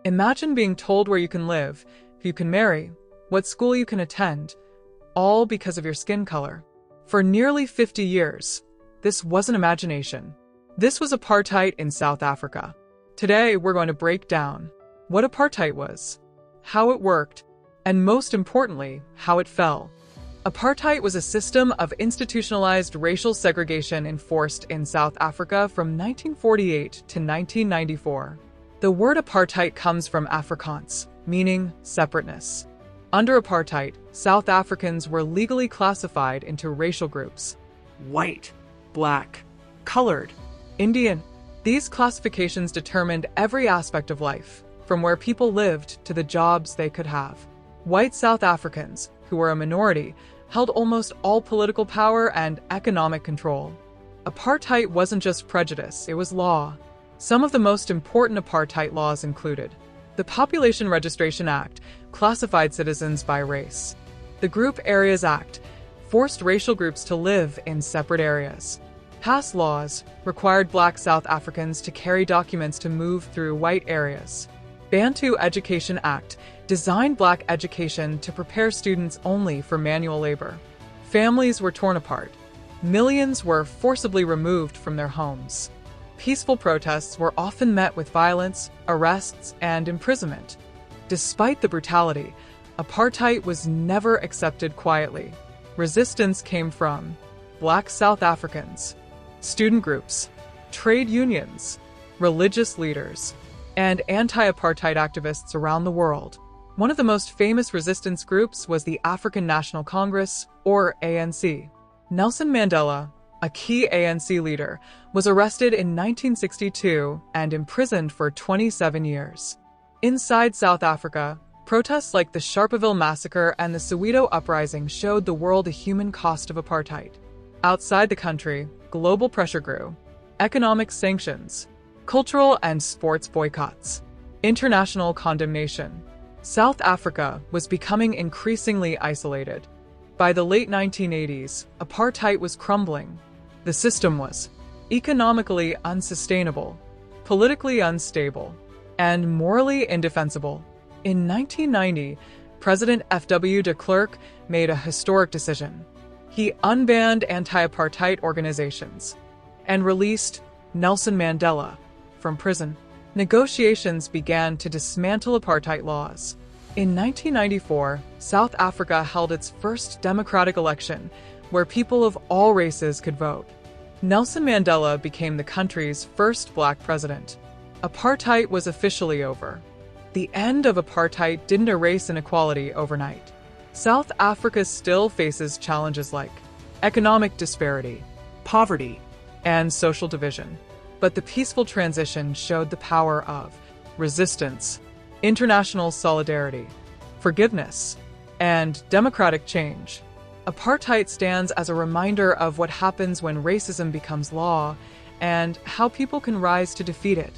Imagine being told where you can live, who you can marry, what school you can attend, all because of your skin color. For nearly 50 years, this wasn't imagination. This was apartheid in South Africa. Today, we're going to break down what apartheid was, how it worked, and most importantly, how it fell. Apartheid was a system of institutionalized racial segregation enforced in South Africa from 1948 to 1994. The word apartheid comes from Afrikaans, meaning separateness. Under apartheid, South Africans were legally classified into racial groups: white, black, colored, Indian. These classifications determined every aspect of life, from where people lived to the jobs they could have. White South Africans, who were a minority, held almost all political power and economic control. Apartheid wasn't just prejudice, it was law. Some of the most important apartheid laws included: the Population Registration Act classified citizens by race. The Group Areas Act forced racial groups to live in separate areas. Past laws required Black South Africans to carry documents to move through white areas. Bantu Education Act designed Black education to prepare students only for manual labor. Families were torn apart. Millions were forcibly removed from their homes. Peaceful protests were often met with violence, arrests, and imprisonment. Despite the brutality, apartheid was never accepted quietly. Resistance came from Black South Africans, student groups, trade unions, religious leaders, and anti-apartheid activists around the world. One of the most famous resistance groups was the African National Congress, or ANC. Nelson Mandela, a key ANC leader, was arrested in 1962 and imprisoned for 27 years. Inside South Africa, protests like the Sharpeville Massacre and the Soweto Uprising showed the world the human cost of apartheid. Outside the country, global pressure grew: economic sanctions, cultural and sports boycotts, international condemnation. South Africa was becoming increasingly isolated. By the late 1980s, apartheid was crumbling. The system was economically unsustainable, politically unstable, and morally indefensible. In 1990, President F.W. de Klerk made a historic decision. He unbanned anti-apartheid organizations and released Nelson Mandela from prison. Negotiations began to dismantle apartheid laws. In 1994, South Africa held its first democratic election where people of all races could vote. Nelson Mandela became the country's first Black president. Apartheid was officially over. The end of apartheid didn't erase inequality overnight. South Africa still faces challenges like economic disparity, poverty, and social division. But the peaceful transition showed the power of resistance, international solidarity, forgiveness, and democratic change. Apartheid stands as a reminder of what happens when racism becomes law and how people can rise to defeat it.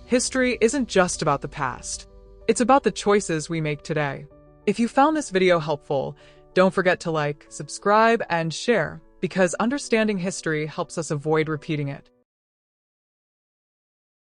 History isn't just about the past. It's about the choices we make today. If you found this video helpful, don't forget to like, subscribe, and share, because understanding history helps us avoid repeating it.